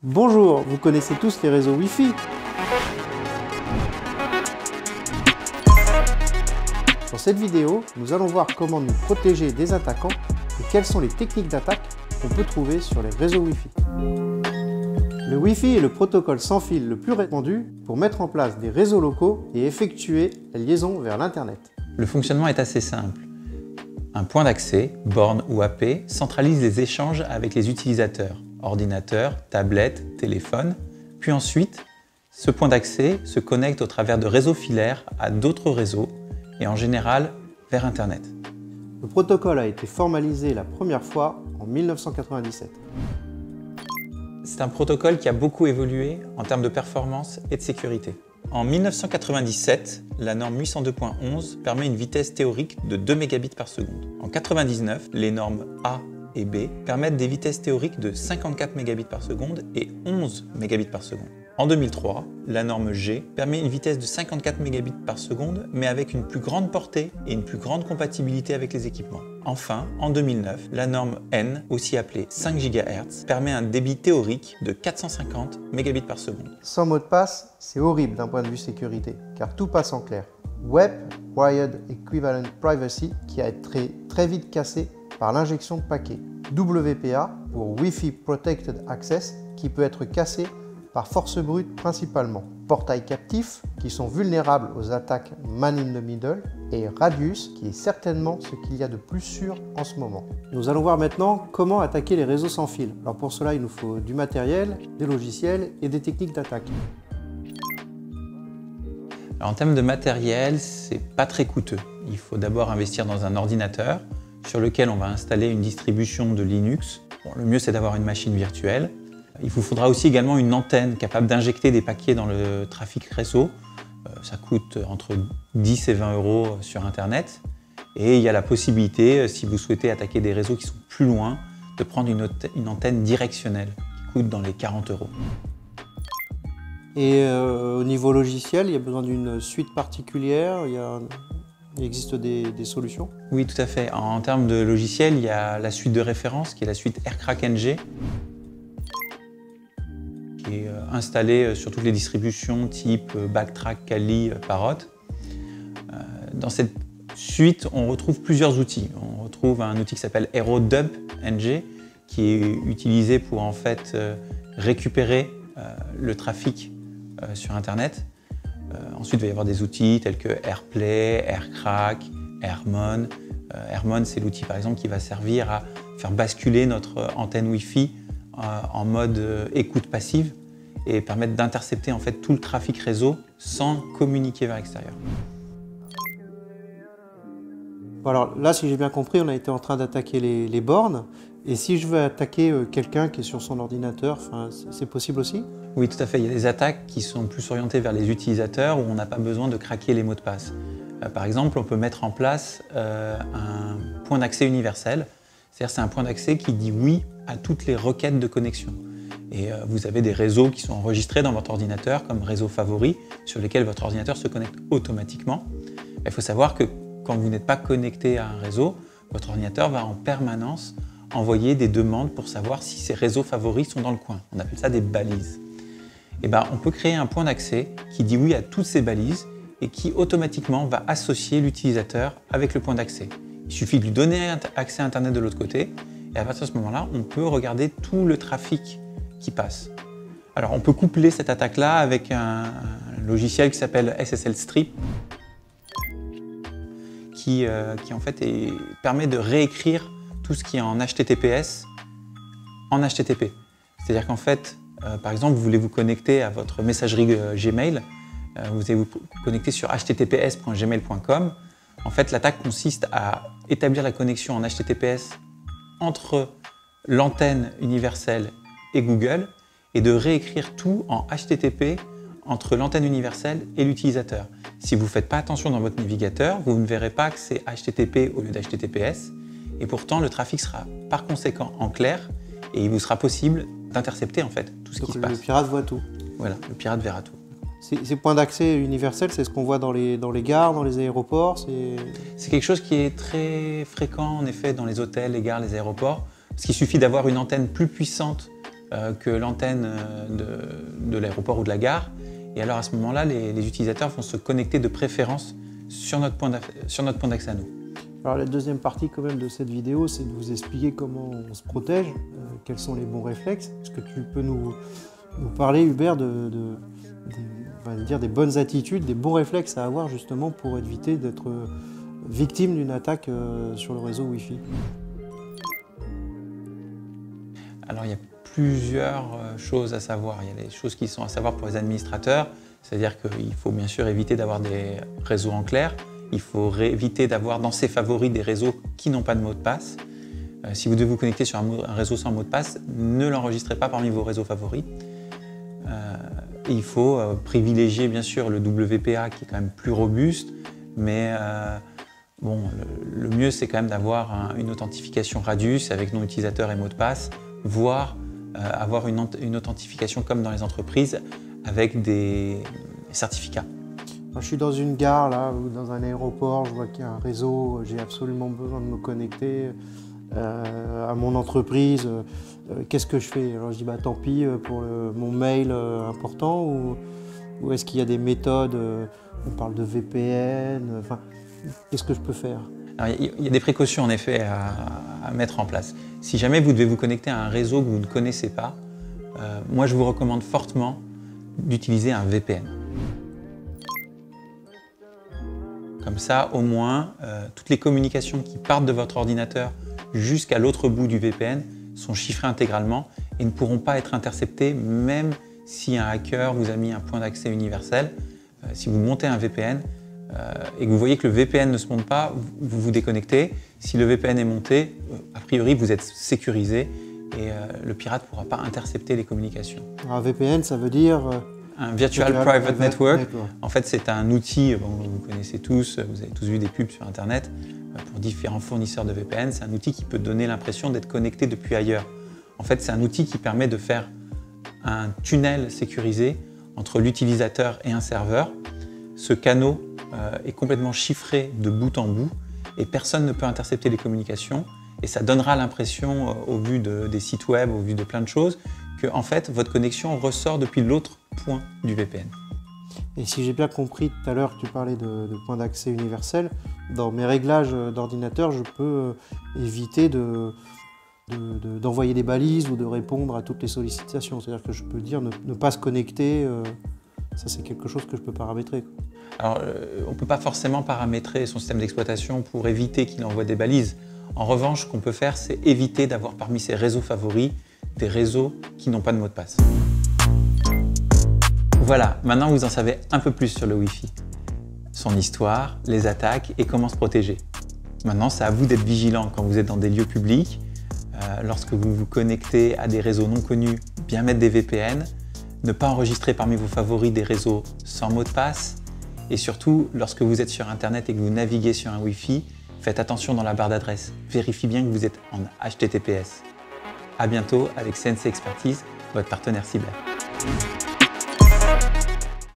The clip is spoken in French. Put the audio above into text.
Bonjour, vous connaissez tous les réseaux Wi-Fi? Dans cette vidéo, nous allons voir comment nous protéger des attaquants et quelles sont les techniques d'attaque qu'on peut trouver sur les réseaux Wi-Fi. Le Wi-Fi est le protocole sans fil le plus répandu pour mettre en place des réseaux locaux et effectuer la liaison vers l'Internet. Le fonctionnement est assez simple. Un point d'accès, borne ou AP, centralise les échanges avec les utilisateurs, ordinateurs, tablettes, téléphones. Puis ensuite, ce point d'accès se connecte au travers de réseaux filaires à d'autres réseaux et en général vers Internet. Le protocole a été formalisé la première fois en 1997. C'est un protocole qui a beaucoup évolué en termes de performance et de sécurité. En 1997, la norme 802.11 permet une vitesse théorique de 2 Mbps. En 1999, les normes A et B permettent des vitesses théoriques de 54 Mbps et 11 Mbps. En 2003, la norme G permet une vitesse de 54 Mbps, mais avec une plus grande portée et une plus grande compatibilité avec les équipements. Enfin, en 2009, la norme N, aussi appelée 5 GHz, permet un débit théorique de 450 Mbps. Sans mot de passe, c'est horrible d'un point de vue sécurité, car tout passe en clair. WEP, Wired Equivalent Privacy, qui a été très vite cassé par l'injection de paquets. WPA, pour Wi-Fi Protected Access, qui peut être cassé par force brute principalement. Portails captifs, qui sont vulnérables aux attaques man in the middle, et Radius, qui est certainement ce qu'il y a de plus sûr en ce moment. Nous allons voir maintenant comment attaquer les réseaux sans fil. Alors pour cela, il nous faut du matériel, des logiciels et des techniques d'attaque. En termes de matériel, c'est pas très coûteux. Il faut d'abord investir dans un ordinateur sur lequel on va installer une distribution de Linux. Bon, le mieux, c'est d'avoir une machine virtuelle. Il vous faudra aussi également une antenne capable d'injecter des paquets dans le trafic réseau. Ça coûte entre 10 et 20 euros sur Internet. Et il y a la possibilité, si vous souhaitez attaquer des réseaux qui sont plus loin, de prendre une antenne directionnelle qui coûte dans les 40 euros. Et au niveau logiciel, il y a besoin d'une suite particulière, il existe des solutions? Oui, tout à fait. En termes de logiciel, il y a la suite de référence qui est la suite Aircrack NG, qui est installée sur toutes les distributions type Backtrack, Kali, Parrot. Dans cette suite, on retrouve plusieurs outils. On retrouve un outil qui s'appelle AeroDub NG, qui est utilisé pour en fait récupérer le trafic sur Internet. Ensuite, il va y avoir des outils tels que AirPlay, AirCrack, AirMon. AirMon, c'est l'outil par exemple qui va servir à faire basculer notre antenne Wi-Fi en mode écoute passive et permettre d'intercepter en fait tout le trafic réseau sans communiquer vers l'extérieur. Bon, alors là, si j'ai bien compris, on a été en train d'attaquer les bornes. Et si je veux attaquer quelqu'un qui est sur son ordinateur, c'est possible aussi? Oui, tout à fait. Il y a des attaques qui sont plus orientées vers les utilisateurs où on n'a pas besoin de craquer les mots de passe. Par exemple, on peut mettre en place un point d'accès universel. C'est-à-dire c'est un point d'accès qui dit oui à toutes les requêtes de connexion. Et vous avez des réseaux qui sont enregistrés dans votre ordinateur comme réseau favori sur lesquels votre ordinateur se connecte automatiquement. Il faut savoir que quand vous n'êtes pas connecté à un réseau, votre ordinateur va en permanence envoyer des demandes pour savoir si ces réseaux favoris sont dans le coin. On appelle ça des balises. Et on peut créer un point d'accès qui dit oui à toutes ces balises et qui automatiquement va associer l'utilisateur avec le point d'accès. Il suffit de lui donner accès à Internet de l'autre côté et à partir de ce moment-là, on peut regarder tout le trafic qui passe. Alors on peut coupler cette attaque-là avec un logiciel qui s'appelle SSL Strip qui en fait permet de réécrire tout ce qui est en HTTPS en HTTP. C'est-à-dire qu'en fait, par exemple, vous voulez vous connecter à votre messagerie Gmail, vous allez vous connecter sur https.gmail.com. En fait, l'attaque consiste à établir la connexion en HTTPS entre l'antenne universelle et Google et de réécrire tout en HTTP entre l'antenne universelle et l'utilisateur. Si vous ne faites pas attention dans votre navigateur, vous ne verrez pas que c'est HTTP au lieu d'HTTPS et pourtant le trafic sera par conséquent en clair et il vous sera possible d'intercepter en fait tout ce qui se passe. Le pirate voit tout. Voilà, le pirate verra tout. Ces points d'accès universels, c'est ce qu'on voit dans les gares, dans les aéroports? C'est quelque chose qui est très fréquent en effet dans les hôtels, les gares, les aéroports, parce qu'il suffit d'avoir une antenne plus puissante que l'antenne de l'aéroport ou de la gare. Et alors à ce moment-là, les utilisateurs vont se connecter de préférence sur notre point d'accès à nous. Alors la deuxième partie quand même de cette vidéo, c'est de vous expliquer comment on se protège, quels sont les bons réflexes. Est-ce que tu peux nous parler, Hubert, on va dire des bonnes attitudes, des bons réflexes à avoir justement pour éviter d'être victime d'une attaque sur le réseau Wi-Fi? Alors il y a plusieurs choses à savoir. Il y a des choses qui sont à savoir pour les administrateurs, c'est-à-dire qu'il faut bien sûr éviter d'avoir des réseaux en clair. Il faut éviter d'avoir dans ses favoris des réseaux qui n'ont pas de mot de passe. Si vous devez vous connecter sur un réseau sans mot de passe, ne l'enregistrez pas parmi vos réseaux favoris. Il faut privilégier bien sûr le WPA qui est quand même plus robuste, mais bon, le mieux c'est quand même d'avoir une authentification Radius avec nom utilisateur et mot de passe, voire avoir une authentification comme dans les entreprises avec des certificats. Je suis dans une gare là, ou dans un aéroport, je vois qu'il y a un réseau, j'ai absolument besoin de me connecter à mon entreprise. Qu'est-ce que je fais? Alors je dis bah tant pis pour mon mail important, ou est-ce qu'il y a des méthodes, on parle de VPN, enfin, qu'est-ce que je peux faire? Alors, il y a des précautions en effet à mettre en place. Si jamais vous devez vous connecter à un réseau que vous ne connaissez pas, moi je vous recommande fortement d'utiliser un VPN. Comme ça, au moins, toutes les communications qui partent de votre ordinateur jusqu'à l'autre bout du VPN sont chiffrées intégralement et ne pourront pas être interceptées, même si un hacker vous a mis un point d'accès universel. Si vous montez un VPN et que vous voyez que le VPN ne se monte pas, vous vous déconnectez. Si le VPN est monté, a priori, vous êtes sécurisé et le pirate ne pourra pas intercepter les communications. Alors, un VPN, ça veut dire un Virtual Private Network. En fait, c'est un outil, vous connaissez tous, vous avez tous vu des pubs sur Internet pour différents fournisseurs de VPN. C'est un outil qui peut donner l'impression d'être connecté depuis ailleurs. En fait, c'est un outil qui permet de faire un tunnel sécurisé entre l'utilisateur et un serveur. Ce canal est complètement chiffré de bout en bout et personne ne peut intercepter les communications. Et ça donnera l'impression, au vu des sites web, au vu de plein de choses, que en fait, votre connexion ressort depuis l'autre point du VPN. Et si j'ai bien compris tout à l'heure, tu parlais de point d'accès universel, dans mes réglages d'ordinateur, je peux éviter d'envoyer des balises ou de répondre à toutes les sollicitations. C'est-à-dire que je peux dire ne pas se connecter, ça c'est quelque chose que je peux paramétrer. Alors, on ne peut pas forcément paramétrer son système d'exploitation pour éviter qu'il envoie des balises. En revanche, ce qu'on peut faire, c'est éviter d'avoir parmi ses réseaux favoris des réseaux qui n'ont pas de mot de passe. Voilà, maintenant vous en savez un peu plus sur le Wi-Fi, son histoire, les attaques et comment se protéger. Maintenant, c'est à vous d'être vigilant quand vous êtes dans des lieux publics, lorsque vous vous connectez à des réseaux non connus, bien mettre des VPN, ne pas enregistrer parmi vos favoris des réseaux sans mot de passe, et surtout, lorsque vous êtes sur Internet et que vous naviguez sur un Wi-Fi, faites attention dans la barre d'adresse, vérifiez bien que vous êtes en HTTPS. À bientôt avec CNC Expertise, votre partenaire cyber.